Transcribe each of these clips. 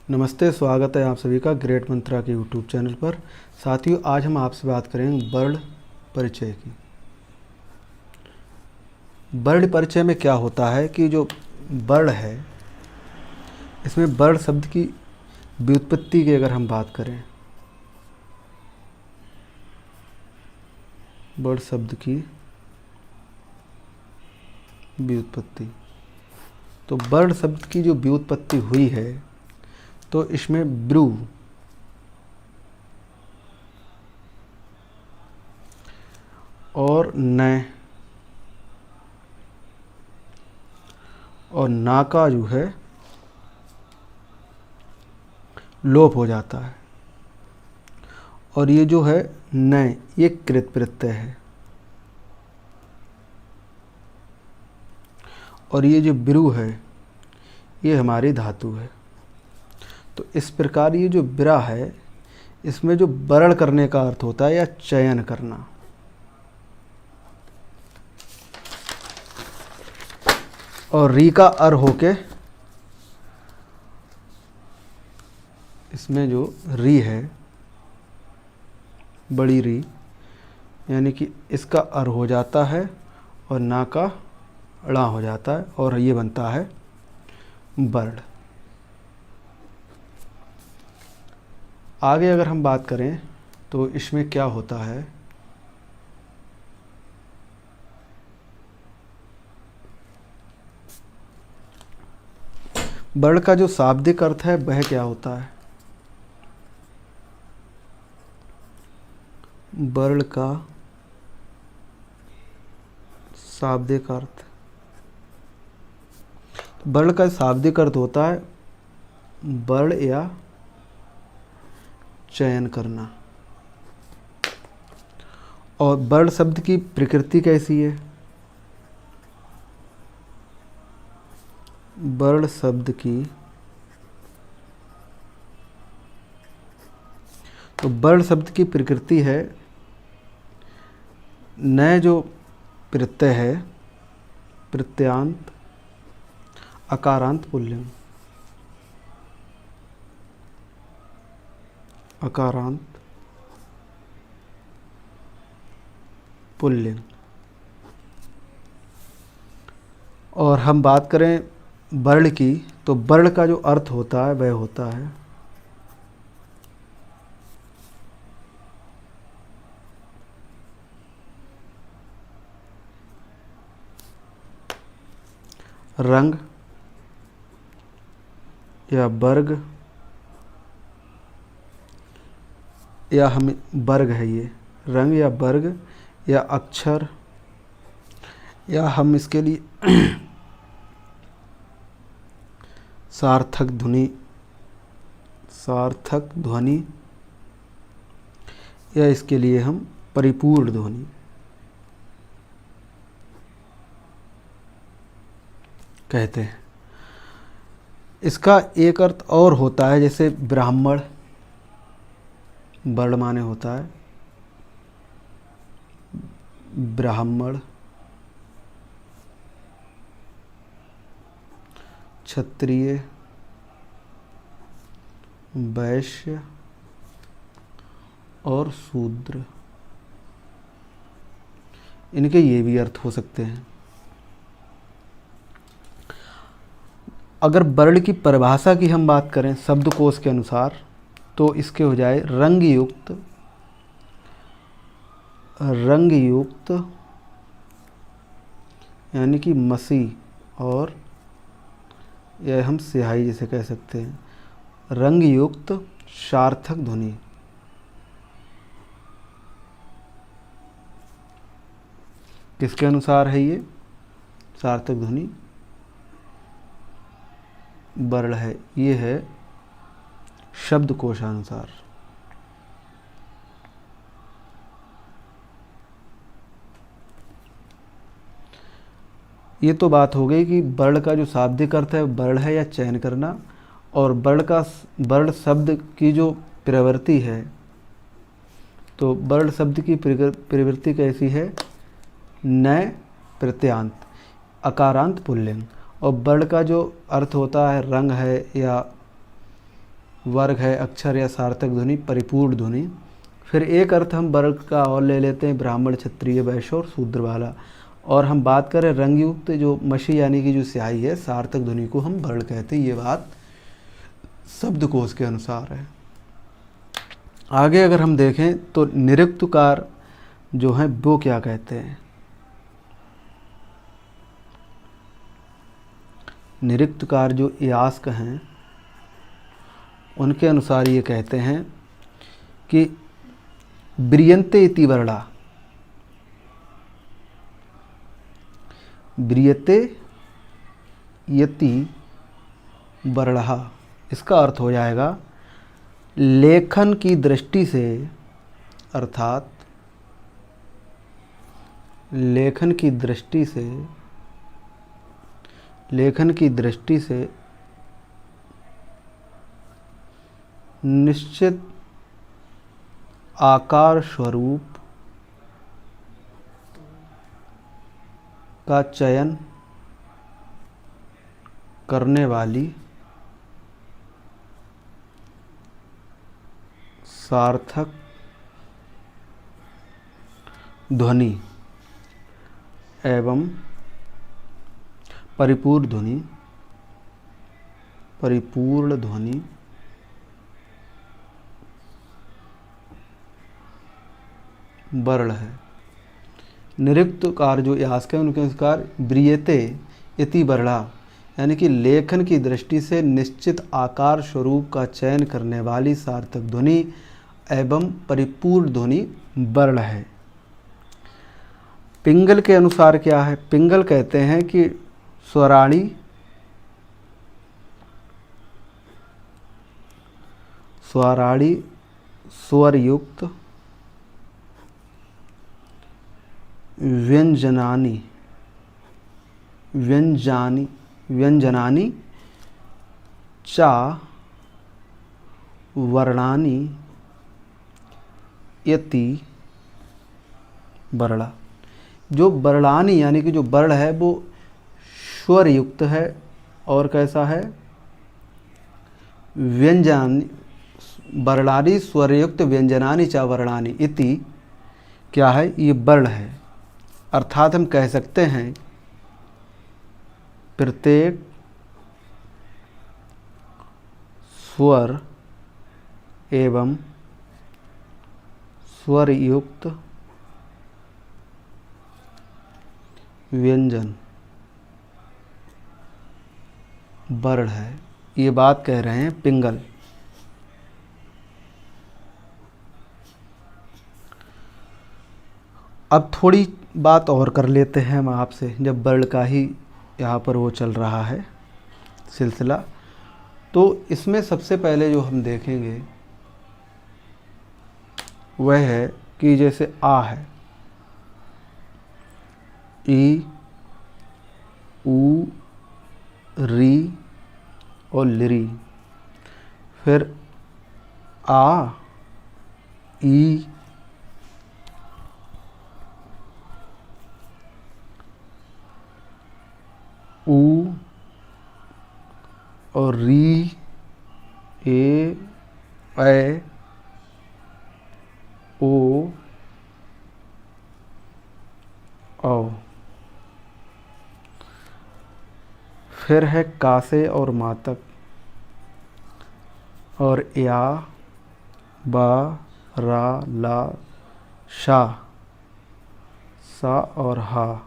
नमस्ते, स्वागत है आप सभी का ग्रेट मंत्रा के यूट्यूब चैनल पर। साथियों, आज हम आपसे बात करेंगे वर्ण परिचय की। वर्ण परिचय में क्या होता है कि जो वर्ण है, इसमें वर्ण शब्द की व्युत्पत्ति की अगर हम बात करें, वर्ण शब्द की व्युत्पत्ति, तो वर्ण शब्द की जो व्युत्पत्ति हुई है तो इसमें ब्रू और न और ना का जो है लोप हो जाता है। और ये जो है न, ये कृत प्रत्यय है। और ये जो ब्रू है ये हमारी धातु है। तो इस प्रकार ये जो बिरा है, इसमें जो वर्ण करने का अर्थ होता है या चयन करना। और री का अर होके इसमें जो री है, बड़ी री, यानी कि इसका अर हो जाता है और ना का अड़ा हो जाता है और ये बनता है वर्ण। आगे अगर हम बात करें तो इसमें क्या होता है, वर्ण का जो शाब्दिक अर्थ है वह क्या होता है। वर्ण का शाब्दिक अर्थ, वर्ण का शाब्दिक अर्थ होता है वर्ण या चयन करना। और वर्ण शब्द की प्रकृति कैसी है? वर्ण शब्द की, तो वर्ण शब्द की प्रकृति है न जो प्रत्यय है, प्रत्ययांत, अकारांत, पुल्लिंग, अकारांत, पुल्लिंग। और हम बात करें वर्ण की, तो वर्ण का जो अर्थ होता है वह होता है रंग या वर्ग, या हम वर्ग है, ये रंग या वर्ग या अक्षर, या हम इसके लिए सार्थक ध्वनि, सार्थक ध्वनि, या इसके लिए हम परिपूर्ण ध्वनि कहते हैं। इसका एक अर्थ और होता है, जैसे ब्राह्मण, वर्ण माने होता है ब्राह्मण, क्षत्रिय, वैश्य और शूद्र। इनके ये भी अर्थ हो सकते हैं। अगर वर्ण की परिभाषा की हम बात करें शब्दकोश के अनुसार, तो इसके हो जाए रंग युक्त, रंग युक्त यानी कि मसी, और यह हम स्याही जिसे कह सकते हैं, रंग युक्त सार्थक ध्वनि। किसके अनुसार है ये सार्थक ध्वनि? वर्ण है, ये है शब्दकोशानुसार। ये तो बात हो गई कि वर्ण का जो शाब्दिक अर्थ है वर्ण है या चयन करना। और वर्ण का, वर्ण शब्द की जो प्रवृत्ति है, तो वर्ण शब्द की प्रवृत्ति कैसी है? न प्रत्ययांत, अकारांत, पुल्लिंग। और वर्ण का जो अर्थ होता है रंग है या वर्ग है, अक्षर या सार्थक ध्वनि, परिपूर्ण ध्वनि। फिर एक अर्थ हम वर्ग का और ले लेते हैं, ब्राह्मण, क्षत्रिय, वैश्य और शूद्र वाला। और हम बात करें रंगयुक्त जो मशी यानी कि जो स्याही है, सार्थक ध्वनि को हम वर्ण कहते हैं। ये बात शब्दकोश के अनुसार है। आगे अगर हम देखें तो निरुक्तकार जो हैं वो क्या कहते हैं। निरुक्तकार जो यास्क हैं उनके अनुसार ये कहते हैं कि ब्रियन्ते इति वर्णा, ब्रियते यति वर्णः, इसका अर्थ हो जाएगा लेखन की दृष्टि से, अर्थात लेखन की दृष्टि से निश्चित आकार स्वरूप का चयन करने वाली सार्थक ध्वनि एवं परिपूर्ण ध्वनि वर्ण है। निरुक्तकार जो यास्क है उनके अनुसार ब्रियते इति वर्णा यानी कि लेखन की दृष्टि से निश्चित आकार स्वरूप का चयन करने वाली सार्थक ध्वनि एवं परिपूर्ण ध्वनि वर्ण है। पिंगल के अनुसार क्या है। पिंगल कहते हैं कि स्वराणी स्वरयुक्त व्यंजनानि चा वर्णानि यति वर्णा। जो वर्णानि यानी कि जो वर्ण है वो स्वर युक्त है और कैसा है, व्यंजनानि, वर्णानि स्वरयुक्त व्यंजनानि चा वर्णानि इति क्या है, ये वर्ण है। अर्थात हम कह सकते हैं प्रत्येक स्वर एवं स्वरयुक्त व्यंजन वर्ण है। ये बात कह रहे हैं पिंगल। अब थोड़ी बात और कर लेते हैं हम आपसे, जब वर्ण का ही यहाँ पर वो चल रहा है सिलसिला। तो इसमें सबसे पहले जो हम देखेंगे वह है कि जैसे आ है, ई, ऊ, री और लिरी। फिर आ, ई, ऊ और री, ए, ओ, औ। फिर है कासे और मातक और या, बा, रा, ला, शा, सा और हा।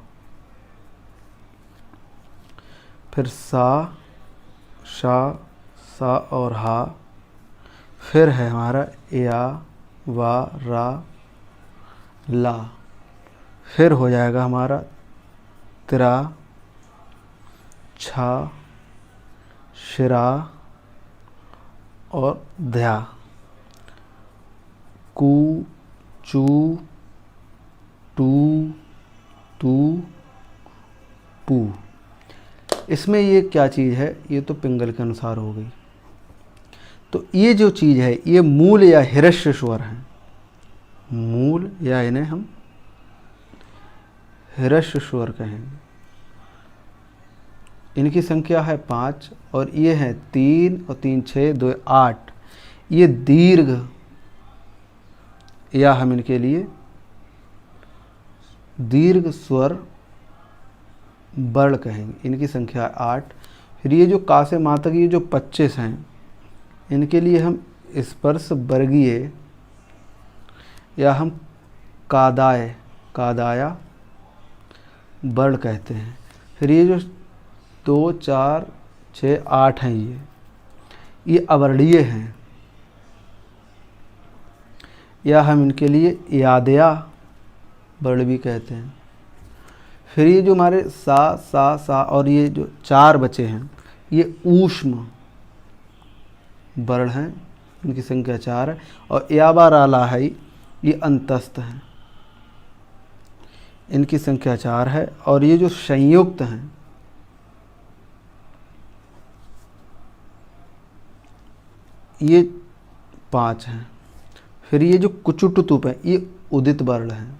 फिर सा, शा, सा और हा। फिर है हमारा या, वा, रा, ला। फिर हो जाएगा हमारा त्रा, छा, शिरा और ध्या। कू, चू, टू, तू, पू। इसमें ये क्या चीज़ है, ये तो पिंगल के अनुसार हो गई। तो ये जो चीज़ है ये मूल या हिरस्य स्वर हैं। मूल या इन्हें हम हिरस्य स्वर कहेंगे। इनकी संख्या है 5 और ये है 3 और 3 6 2 8। ये दीर्घ, या हम इनके लिए दीर्घ स्वर वर्ण कहेंगे। इनकी संख्या 8। फिर ये जो का से मा तक ये जो 25 हैं, इनके लिए हम स्पर्श वर्गीय या हम कादाया वर्ण कहते हैं। फिर ये जो 2, 4, 6, 8 हैं, ये अवर्णीय हैं, या हम इनके लिए यादया वर्ण भी कहते हैं। फिर ये जो हमारे सा और ये जो 4 बचे हैं, ये ऊष्म वर्ण हैं, इनकी संख्या 4 है। और याबाराला है, ये अंतस्थ हैं, इनकी संख्या 4 है। और ये जो संयुक्त हैं, ये 5 हैं। फिर ये जो कुचुटुतुप है, ये उदित वर्ण हैं।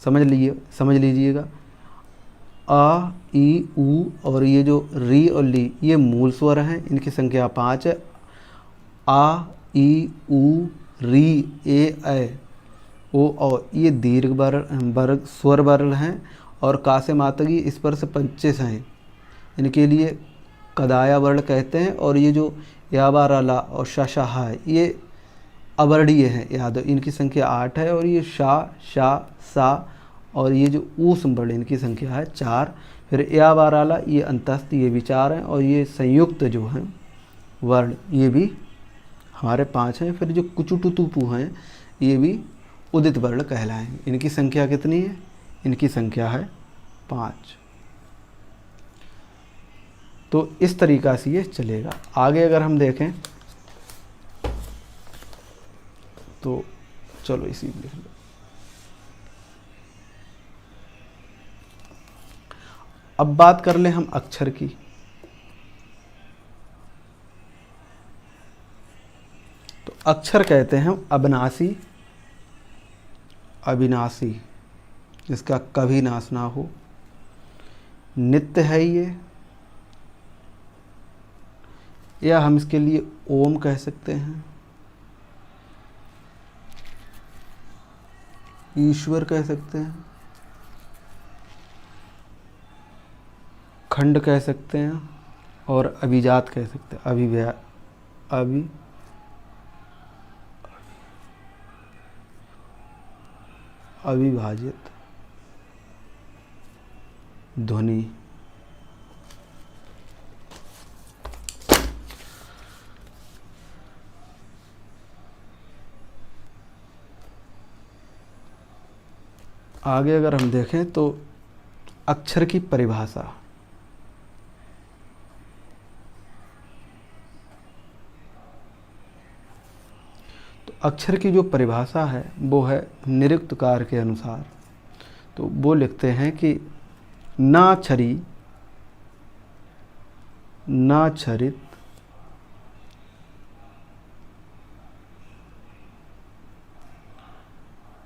समझ लीजिएगा। आ, ई, ऊ और ये जो री और ली, ये मूल स्वर हैं, इनकी संख्या 5 है। आ, ई, ऊ, री, ए, ओ, ये दीर्घ वर्ग स्वर वर्ण हैं। और का से मा तक ये स्पर्श 25 हैं, इनके लिए कदाया वर्ण कहते हैं। और ये जो याबाराला और शाहा है, ये अवर्णीय है, याद, इनकी संख्या 8 है। और ये शा, सा और ये जो ऊष्म वर्ण, इनकी संख्या है 4। फिर याबाराला, ये अंतस्थ, ये भी 4 हैं। और ये संयुक्त जो हैं वर्ण, ये भी हमारे 5 हैं। फिर जो कुचुटुतुपु हैं, ये भी उदित वर्ण कहलाएंगे। इनकी संख्या कितनी है? इनकी संख्या है 5। तो इस तरीक़ा से ये चलेगा। आगे अगर हम देखें तो चलो इसी में लिख लो। अब बात कर लें हम अक्षर की। तो अक्षर कहते हैं हम अविनाशी, जिसका कभी नाश ना हो। नित्य है ये, या हम इसके लिए ओम कह सकते हैं, ईश्वर कह सकते हैं, खंड कह सकते हैं, और अभिजात कह सकते हैं। अविभाजित ध्वनि। आगे अगर हम देखें तो अक्षर की परिभाषा। तो अक्षर की जो परिभाषा है वो है निरुक्तकार के अनुसार। तो वो लिखते हैं कि ना छरी, ना छरित,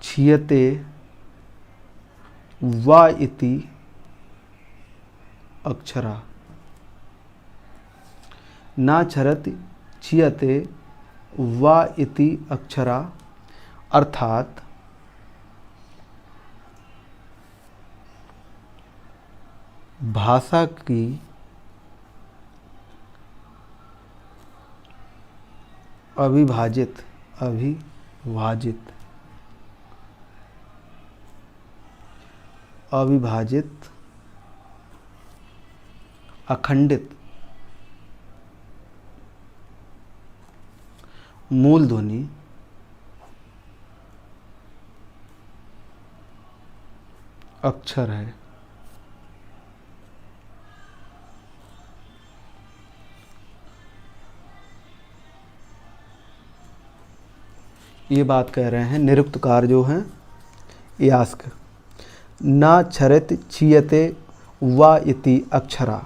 छियते वा इति अक्षरा। ना छरत छियते वा इति अक्षरा, अर्थात भाषा की अविभाजित अखंडित मूल ध्वनि अक्षर है। ये बात कह रहे हैं निरुक्तकार जो हैं यास्क। ना छरत छियते वा इति अक्षरा।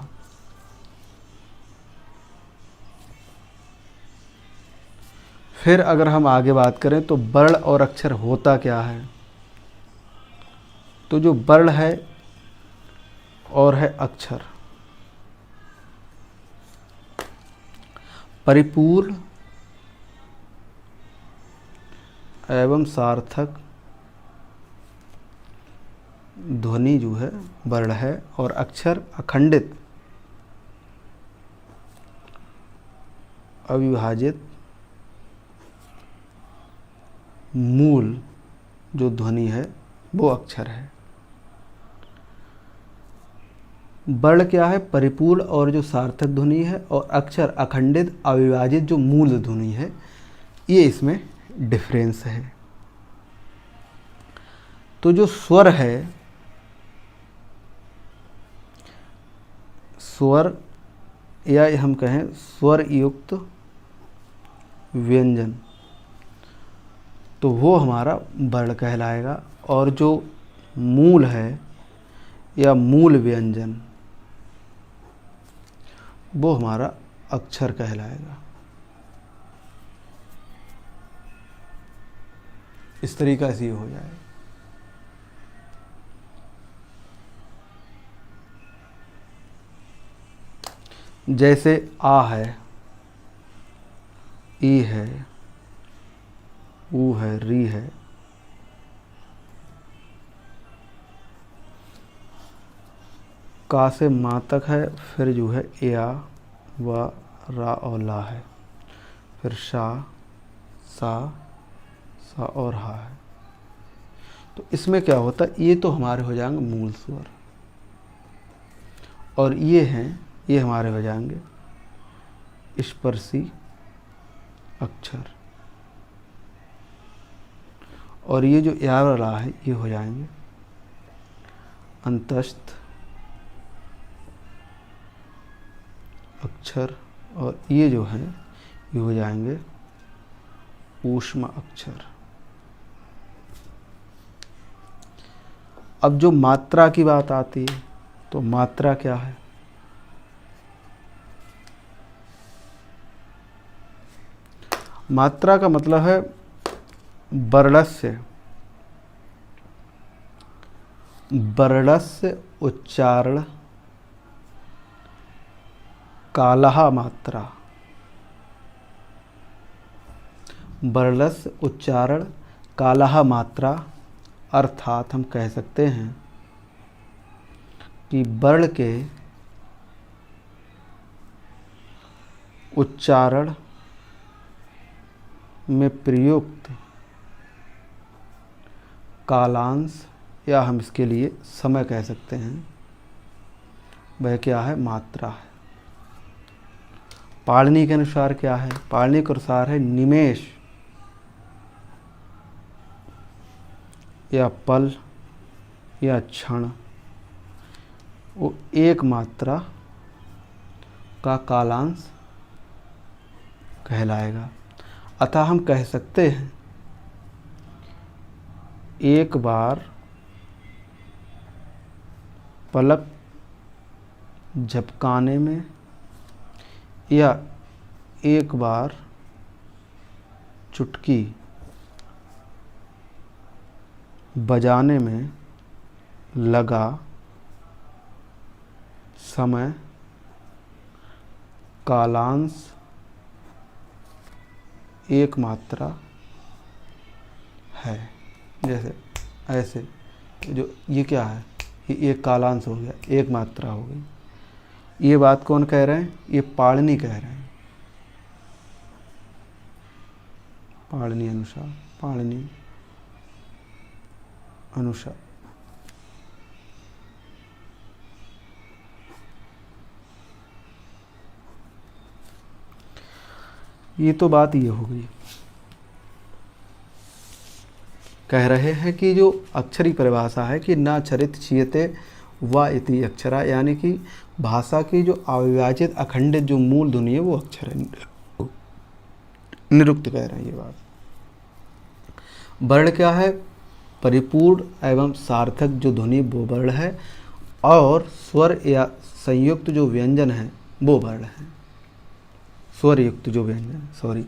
फिर अगर हम आगे बात करें तो वर्ण और अक्षर होता क्या है। तो जो वर्ण है और है अक्षर, परिपूर्ण एवं सार्थक ध्वनि जो है वर्ण है, और अक्षर अखंडित अविभाजित मूल जो ध्वनि है वो अक्षर है। वर्ण क्या है? परिपूर्ण और जो सार्थक ध्वनि है, और अक्षर अखंडित अविभाजित जो मूल ध्वनि है। ये इसमें डिफरेंस है। तो जो स्वर है, स्वर या हम कहें स्वर युक्त व्यंजन, तो वो हमारा वर्ण कहलाएगा। और जो मूल है या मूल व्यंजन, वो हमारा अक्षर कहलाएगा। इस तरीका से ये हो जाएगा। जैसे आ है, ई है, ऊ है, री है, का से मा तक है, फिर जो है या, व, रा और ला है, फिर शा, सा और हा है। तो इसमें क्या होता है? ये तो हमारे हो जाएंगे मूल स्वर, और ये हैं, ये हमारे हो जाएंगे स्पर्शी अक्षर, और ये जो या वाला है ये हो जाएंगे अंतस्थ अक्षर, और ये जो है ये हो जाएंगे ऊष्म अक्षर। अब जो मात्रा की बात आती है, तो मात्रा क्या है? मात्रा का मतलब है वर्णस्य, वर्णस्य उच्चारण कालः मात्रा, वर्णस्य उच्चारण कालः मात्रा। अर्थात हम कह सकते हैं कि वर्ण के उच्चारण में प्रयुक्त कालांश, या हम इसके लिए समय कह सकते हैं, वह क्या है? मात्रा है। पाणिनि के अनुसार क्या है? पाणिनि के अनुसार है निमेष या पल या क्षण, वो एक मात्रा का कालांश कहलाएगा। अतः हम कह सकते हैं एक बार पलक झपकाने में या एक बार चुटकी बजाने में लगा समय कालांश एक मात्रा है। जैसे ऐसे, जो ये क्या है? ये एक कालांश हो गया, एक मात्रा हो गई। ये बात कौन कह रहे हैं? ये पाणिनि कह रहे हैं। पाणिनि अनुसार, पाणिनि अनुसार। ये तो बात ये हो गई। कह रहे हैं कि जो अक्षरी परिभाषा है कि न अक्षरित चीयते व इति अक्षरा, यानी कि भाषा की जो अविभाजित अखंडित जो मूल ध्वनि है वो अक्षर है। निरुक्त कह रहे हैं ये बात। वर्ण क्या है? परिपूर्ण एवं सार्थक जो ध्वनि वो वर्ण है, और स्वर या संयुक्त जो व्यंजन है वो वर्ण है। स्वर युक्त जो व्यंजन, सॉरी,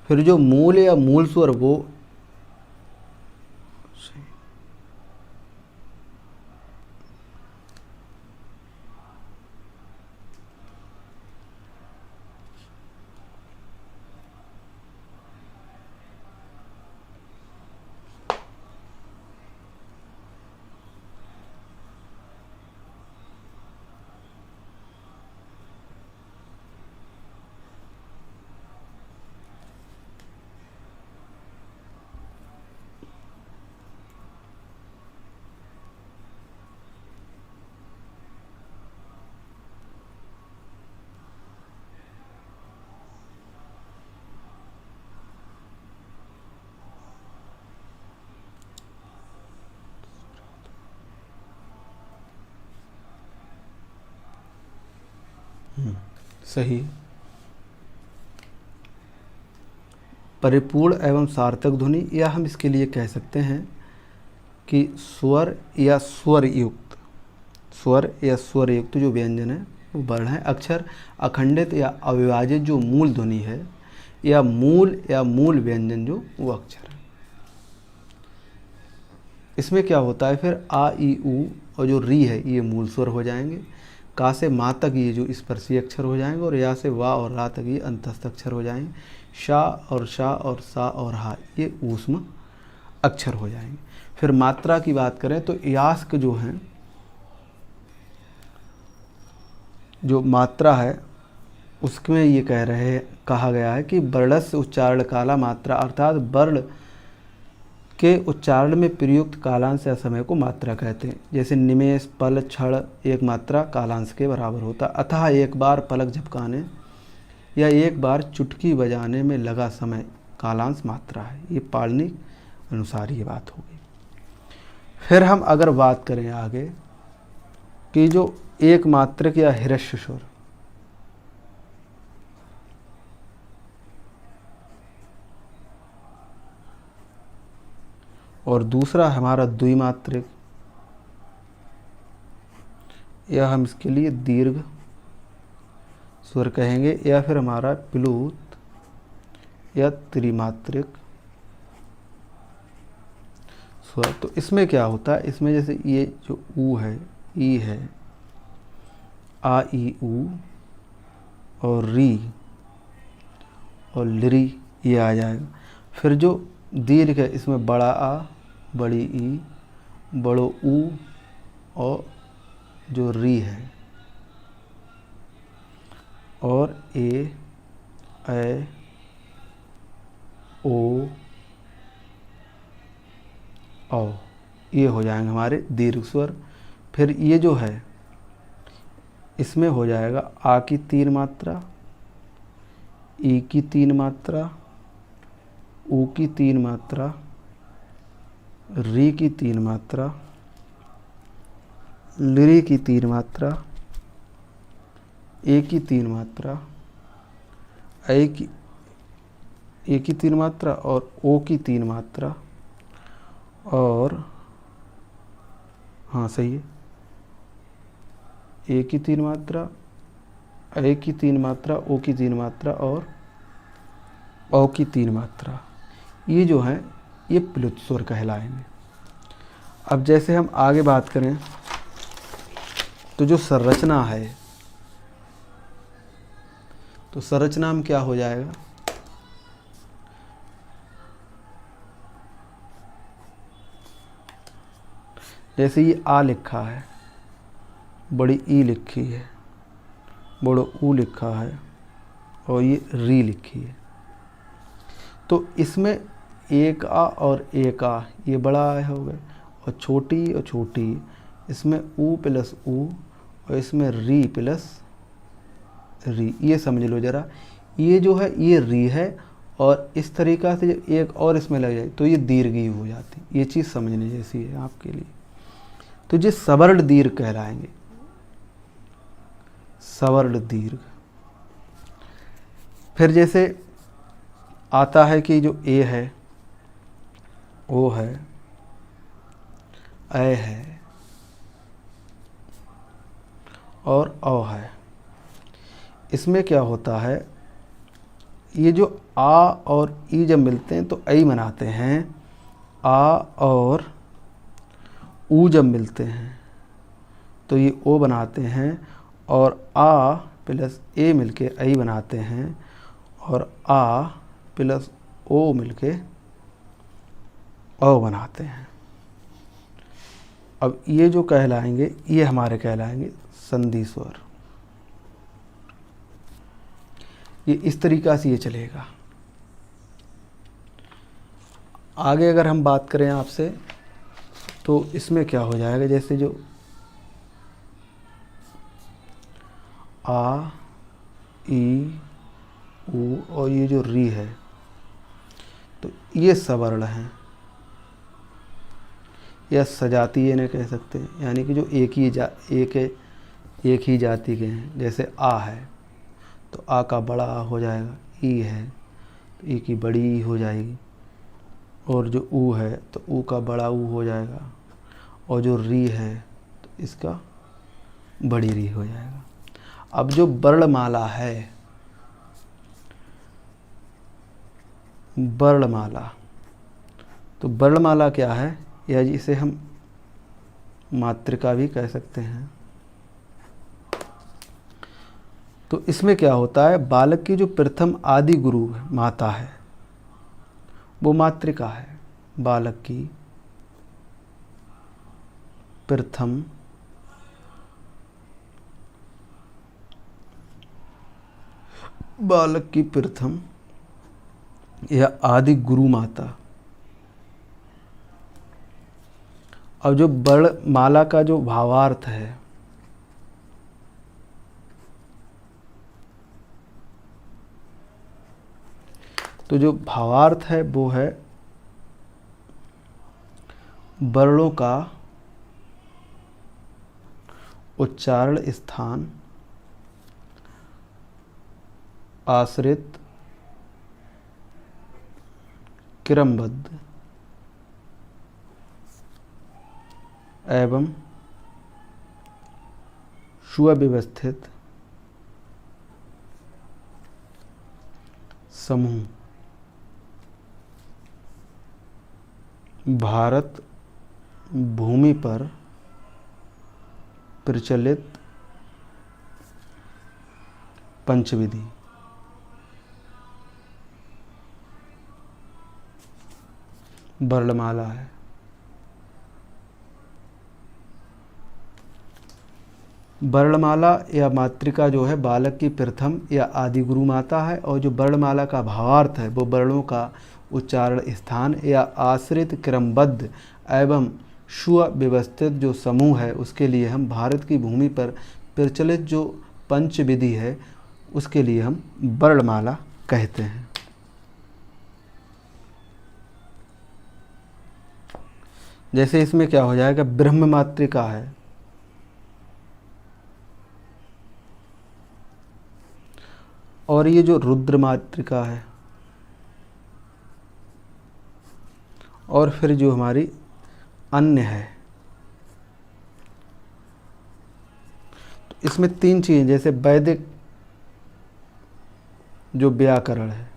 फिर जो मूल या मूल स्वर वो सही। परिपूर्ण एवं सार्थक ध्वनि, या हम इसके लिए कह सकते हैं कि स्वर या स्वर युक्त जो व्यंजन है वो वर्ण है। अक्षर अखंडित या अविभाजित जो मूल ध्वनि है, या मूल व्यंजन जो वो अक्षर है। इसमें क्या होता है फिर आ ई ऊ और जो री है ये मूल स्वर हो जाएंगे, का से मा तक ये जो स्पर्शीय अक्षर हो जाएंगे, और या से वा और रा तक ये अंतस्थ अक्षर हो जाएंगे। शा और सा और हा ये ऊष्म अक्षर हो जाएंगे। फिर मात्रा की बात करें तो यास्क जो है, जो मात्रा है उसमें ये कहा गया है कि वर्णस्य उच्चारण काला मात्रा, अर्थात वर्ण के उच्चारण में प्रयुक्त कालांश या समय को मात्रा कहते हैं। जैसे निमेष, पल, क्षण एक मात्रा कालांश के बराबर होता है। अतः एक बार पलक झपकाने या एक बार चुटकी बजाने में लगा समय कालांश मात्रा है। ये पाणिनि अनुसार ये बात होगी। फिर हम अगर बात करें आगे कि जो एक मात्रक या ह्रस्व स्वर, और दूसरा हमारा द्विमात्रिक, या हम इसके लिए दीर्घ स्वर कहेंगे, या फिर हमारा प्लुत या त्रिमात्रिक स्वर। तो इसमें क्या होता है, इसमें जैसे ये जो ऊ है, ई है, आ ई ऊ और री और लिरी ये आ जाएगा। फिर जो दीर्घ है इसमें बड़ा आ, बड़ी ई, बड़ो ऊ और जो री है, और ए ओ औ ये हो जाएंगे हमारे दीर्घ स्वर। फिर ये जो है इसमें हो जाएगा आ की 3 मात्रा, ई की 3 मात्रा, ऊ की 3 मात्रा, री की 3 मात्रा, लिरी की 3 मात्रा, ए की 3 मात्रा, ए की 3 मात्रा और ओ की 3 मात्रा, और हाँ सही है, ए की 3 मात्रा, ए की 3 मात्रा, ओ की 3 मात्रा और औ की 3 मात्रा। ये जो है ये प्लुत स्वर कहलाएंगे। अब जैसे हम आगे बात करें तो जो संरचना है, तो संरचना में क्या हो जाएगा, जैसे ये आ लिखा है, बड़ी ई लिखी है, बड़ो ऊ लिखा है और ये री लिखी है। तो इसमें एक आ और एक आ ये बड़ा आ हो गया, और छोटी इसमें ऊ प्लस ऊ और इसमें री प्लस री। ये समझ लो ज़रा, ये जो है ये री है, और इस तरीक़ा से जब एक और इसमें लग जाए तो ये दीर्घ ही हो जाती। ये चीज़ समझने जैसी है आपके लिए। तो ये सवर्ण दीर्घ कहलाएंगे, सवर्ण दीर्घ। फिर जैसे आता है कि जो ए है, ओ है, ऐ है और औ है। इसमें क्या होता है, ये जो आ और ई जब मिलते हैं तो ऐ बनाते हैं, आ और ऊ जब मिलते हैं तो ये ओ बनाते हैं, और आ प्लस ए मिलके ऐ बनाते हैं, और आ प्लस ओ मिलके औ बनाते हैं। अब ये जो कहलाएंगे ये हमारे कहलाएंगे संधि स्वर। ये इस तरीक़ा से ये चलेगा। आगे अगर हम बात करें आपसे तो इसमें क्या हो जाएगा, जैसे जो आ, ई, ऊ और ये जो री है तो ये सवर्ण हैं, या सजातीय इन्हें कह सकते हैं, यानी कि जो एक ही जाति के हैं। जैसे आ है तो आ का बड़ा आ हो जाएगा। ई है तो ई की बड़ी ई हो जाएगी। और जो ऊ है तो ऊ का बड़ा ऊ हो जाएगा। और जो री है तो इसका बड़ी री हो जाएगा। अब जो वर्णमाला है, वर्णमाला, तो वर्णमाला क्या है, या जिसे हम मातृका भी कह सकते हैं। तो इसमें क्या होता है, बालक की जो प्रथम आदि गुरु माता है वो मातृका है। बालक की प्रथम या आदि गुरु माता। और जो वर्णमाला का जो भावार्थ है, तो जो भावार्थ है वो है वर्णों का उच्चारण स्थान आश्रित क्रमबद्ध एवं सुव्यवस्थित समूह भारत भूमि पर प्रचलित पंचविधि वर्णमाला है। वर्णमाला या मातृका जो है बालक की प्रथम या आदि गुरु माता है। और जो वर्णमाला का भावार्थ है वो वर्णों का उच्चारण स्थान या आश्रित क्रमबद्ध एवं सुव्यवस्थित जो समूह है उसके लिए हम भारत की भूमि पर प्रचलित जो पंचविधि है उसके लिए हम वर्णमाला कहते हैं। जैसे इसमें क्या हो जाएगा, ब्रह्म मातृका है, और ये जो रुद्र मातृका है, और फिर जो हमारी अन्य है। तो इसमें तीन चीज़ें, जैसे वैदिक जो व्याकरण है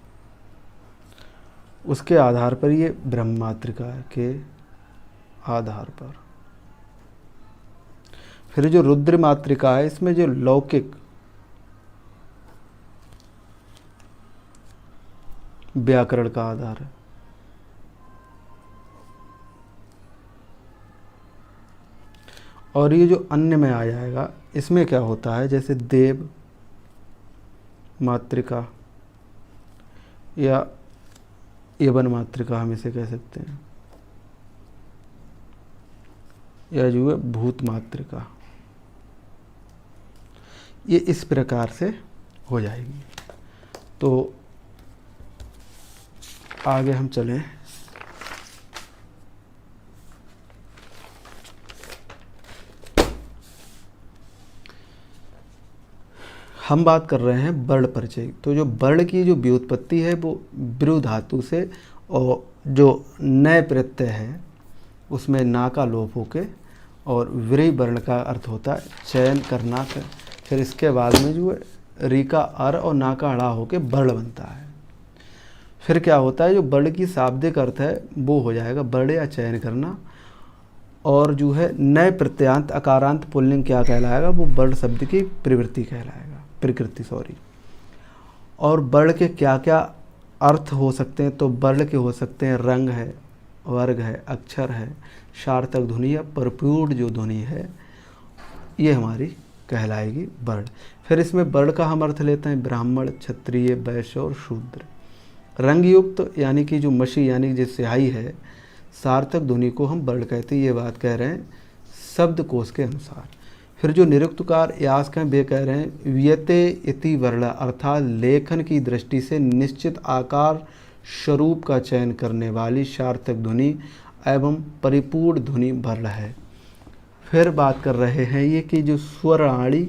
उसके आधार पर ये ब्रह्म मातृका के आधार पर। फिर जो रुद्र मातृका है इसमें जो लौकिक व्याकरण का आधार है। और ये जो अन्य में आ जाएगा इसमें क्या होता है, जैसे देव मातृका या यवन मातृका हम इसे कह सकते हैं, या जो है भूत मातृका, ये इस प्रकार से हो जाएगी। तो आगे हम चलें। हम बात कर रहे हैं वर्ण परिचय। तो जो वर्ण की जो व्युत्पत्ति है वो ब्रू धातु से, और जो नए प्रत्यय है उसमें ना का लोप होके, और व्री वर्ण का अर्थ होता है चयन करना। फिर इसके बाद में जो है री का अर और ना का अड़ा होके वर्ण बनता है। फिर क्या होता है, जो वर्ण की शाब्दिक अर्थ है वो हो जाएगा वर्ण या चयन करना। और जो है नए प्रत्यांत अकारांत पुल्लिंग क्या कहलाएगा, वो वर्ण शब्द की प्रवृत्ति कहलाएगा, प्रकृति सॉरी। और वर्ण के क्या क्या अर्थ हो सकते हैं, तो वर्ण के हो सकते हैं रंग है, वर्ग है, अक्षर है, सार्थक ध्वनि या परिपूर्ण जो ध्वनि है, ये हमारी कहलाएगी वर्ण। फिर इसमें वर्ण का हम अर्थ लेते हैं ब्राह्मण, क्षत्रिय, वैश्य और शूद्र। रंग युक्त यानी कि जो मशी यानी कि जो स्याही है, सार्थक ध्वनि को हम वर्ण कहते हैं, ये बात कह रहे हैं शब्दकोश के अनुसार। फिर जो निरुक्तकार यास्क हैं वे कह रहे हैं व्यते इति वर्ण, अर्थात लेखन की दृष्टि से निश्चित आकार स्वरूप का चयन करने वाली सार्थक ध्वनि एवं परिपूर्ण ध्वनि वर्ण है। फिर बात कर रहे हैं ये कि जो स्वराणी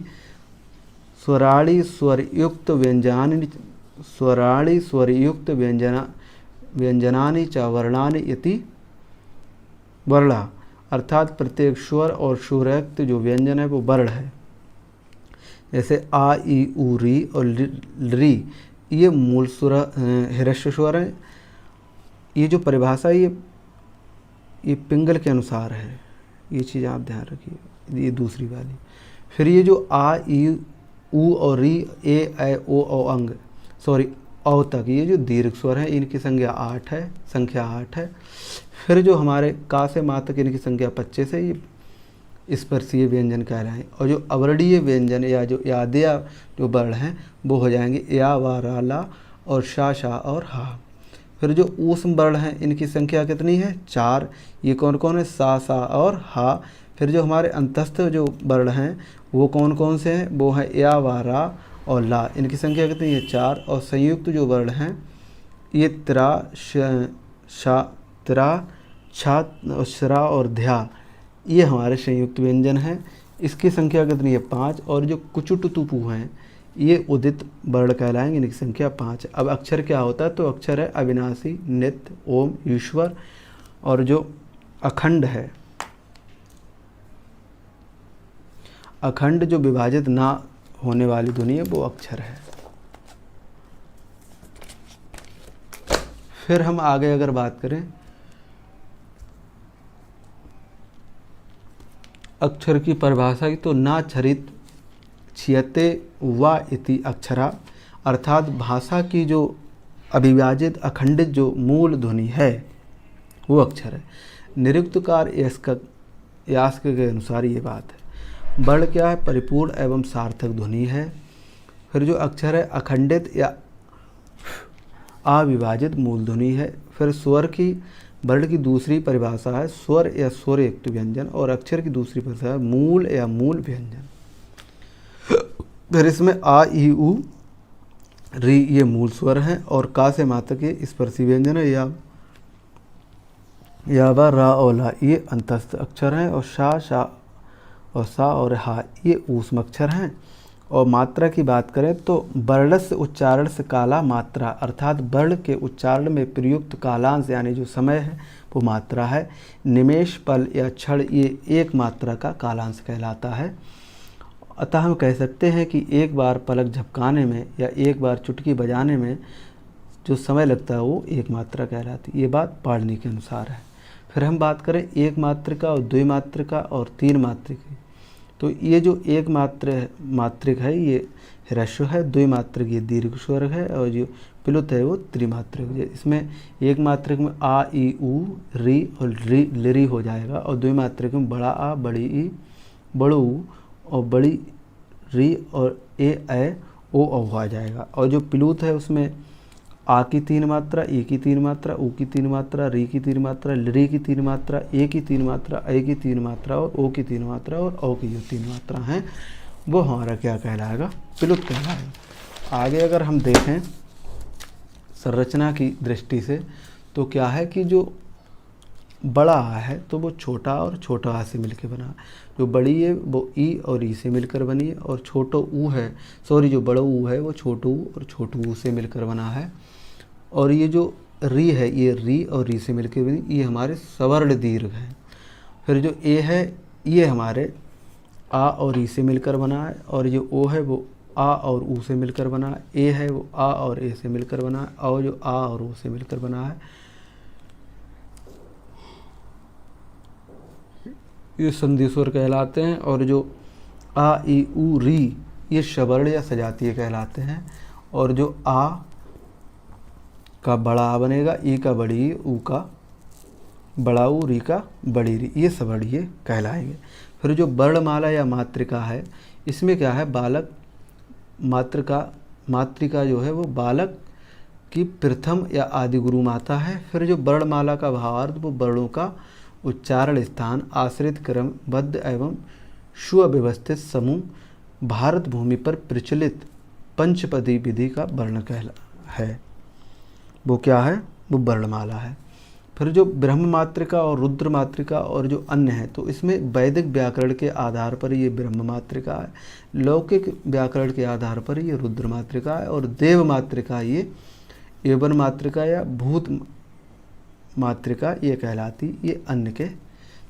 स्वराणि स्वरयुक्त व्यंजनानि स्वराणि स्वरयुक्त व्यंजनानि च वर्णानि इति वर्णा, अर्थात प्रत्येक स्वर और स्वरयुक्त जो व्यंजन है वो वर्ण है। जैसे आ ई उ री और री ये मूल स्वर ह्रस्व स्वर हैं। ये जो परिभाषा ये पिंगल के अनुसार है, ये चीज़ आप ध्यान रखिए, ये दूसरी वाली। फिर ये जो आ ई उ और री ए ओ अंग औ तक ये जो दीर्घ स्वर हैं इनकी संख्या 8 है। फिर जो हमारे का से मा तक इनकी संख्या 25 है, ये स्पर्शीय व्यंजन कहलाएं। और जो अवर्णीय व्यंजन या जो यादया जो वर्ण हैं वो हो जाएंगे या वा रा ला और शा और हा। फिर जो ऊष्म वर्ण हैं इनकी संख्या कितनी है? 4। ये कौन कौन है? सा और हा। फिर जो हमारे अंतस्थ जो वर्ण हैं वो कौन कौन से हैं? वो हैं या वा रा और ला। इनकी संख्या कितनी है? 4। और संयुक्त जो वर्ण हैं ये त्रा छा श्रा और ध्या, ये हमारे संयुक्त व्यंजन हैं। इसकी संख्या कितनी है? 5। और जो कुचुट तुपु हैं ये उदित वर्ण कहलाएंगे, इनकी संख्या 5 है। अब अक्षर क्या होता है? तो अक्षर है अविनाशी, नित्य, ओम, ईश्वर। और जो अखंड है, अखंड जो विभाजित ना होने वाली ध्वनि है वो अक्षर है। फिर हम आगे अगर बात करें अक्षर की परिभाषा की, तो ना छरित छियते वा इति अक्षरा, अर्थात भाषा की जो अविभाजित अखंडित जो मूल ध्वनि है वो अक्षर है। निरुक्तकार यास्क के अनुसार ये बात है। वर्ण क्या है? परिपूर्ण एवं सार्थक ध्वनि है। फिर जो अक्षर है अखंडित या अविभाजित मूल ध्वनि है। फिर स्वर की वर्ण की दूसरी परिभाषा है स्वर या स्वरयुक्त व्यंजन, और अक्षर की दूसरी परिभाषा है मूल या मूल व्यंजन। फिर इसमें आ ई उ री ये मूल स्वर हैं, और का से मा तक ये स्पर्शी व्यंजन है। या वा रा और ला ये अंतस्थ अक्षर हैं, और शा और सा और हा ये ऊष्म अक्षर हैं। और मात्रा की बात करें तो वर्णस्य उच्चारण से काला मात्रा, अर्थात वर्ण के उच्चारण में प्रयुक्त कालांश यानी जो समय है वो मात्रा है। निमेष, पल या क्षण ये एक मात्रा का कालांश कहलाता है। अतः हम कह सकते हैं कि एक बार पलक झपकाने में या एक बार चुटकी बजाने में जो समय लगता है वो एक मात्रा कहलाती है। ये बात पाणिनि के अनुसार है। फिर हम बात करें एक मात्रिका और द्विमात्रिका और तीन मात्रिका, तो ये जो एक मात्रिक है ये ह्रस्व है, द्विमात्रिक ये दीर्घ स्वर है, और जो प्लुत है वो त्रिमात्रिक है। इसमें एक मात्रिक में आ ई उ री और री हो जाएगा, और द्विमात्रिक में बड़ा आ, बड़ी ई, बड़ो ऊ और बड़ी री और ए ओ आ जाएगा। और जो प्लुत है उसमें आ की 3 मात्रा, ए की 3 मात्रा, ऊ की 3 मात्रा, री की 3 मात्रा, री की 3 मात्रा, ए की 3 मात्रा, ए की 3 मात्रा और ओ की 3 मात्रा, और ओ की जो 3 मात्रा हैं वो हमारा क्या कहलाएगा? प्लुत कहलाएगा। आगे अगर हम देखें संरचना की दृष्टि से तो क्या है कि जो बड़ा आ है तो वो छोटा और छोटा आ से मिलकर बना है। जो बड़ी है वो ई और ई से मिलकर बनी है, और छोटो ऊ है जो बड़ा ऊ है वो छोटू ऊ और छोटू ऊ से मिलकर बना है। और ये जो री है ये री और री से मिलकर बनी, ये हमारे सवर्ण दीर्घ हैं। फिर जो ए है ये हमारे आ और ई से मिलकर बना है, और जो ओ है वो आ और ऊ से मिलकर बना है। ए है वो आ और ए से मिलकर बना है, और जो आ और ओ से मिलकर बना है ये संधि स्वर कहलाते हैं। और जो आ ई उ री ये सवर्ण या सजातीय कहलाते हैं। और जो आ का बड़ा आ बनेगा, ई का बड़ी, ऊ का बड़ा ऊ, री का बड़ी री, ये सवर्णीय कहलाएंगे। फिर जो वर्णमाला या मात्रिका है इसमें क्या है? बालक मात्रिका जो है वो बालक की प्रथम या आदि गुरु माता है। फिर जो वर्णमाला का भावार्थ वो वर्णों का उच्चारण स्थान, आश्रित क्रमबद्ध एवं सुव्यवस्थित समूह भारत भूमि पर प्रचलित पंचपदी विधि का वर्ण कहला है। वो क्या है? वो वर्णमाला है। फिर जो ब्रह्म मातृका और रुद्र मातृका और जो अन्य है, तो इसमें वैदिक व्याकरण के आधार पर ये ब्रह्म मातृका है, लौकिक व्याकरण के आधार पर ये रुद्र मातृका है, और देव मातृका ये एवन मातृका या भूत मातृका ये कहलाती, ये अन्य के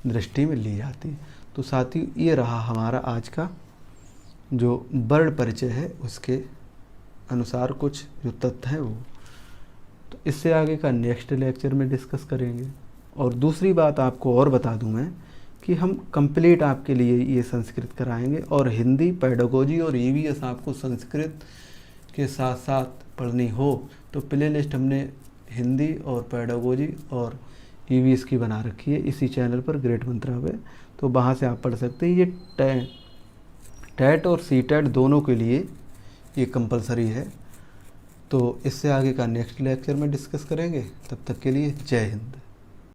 दृष्टि में ली जाती। तो साथी ये रहा हमारा आज का जो वर्ण परिचय है, उसके अनुसार कुछ जो तथ्य हैं वो। तो इससे आगे का नेक्स्ट लेक्चर में डिस्कस करेंगे। और दूसरी बात आपको और बता दूं मैं कि हम कंप्लीट आपके लिए ये संस्कृत कराएंगे, और हिंदी पेडागोजी और ईवीएस आपको संस्कृत के साथ साथ पढ़नी हो तो प्ले लिस्ट हमने हिंदी और पेडागोजी और ईवीएस की बना रखी है इसी चैनल पर ग्रेट मंत्रा पे, तो वहाँ से आप पढ़ सकते हैं। ये टेट और सीटेट दोनों के लिए ये कंपलसरी है। तो इससे आगे का नेक्स्ट लेक्चर में डिस्कस करेंगे। तब तक के लिए जय हिंद।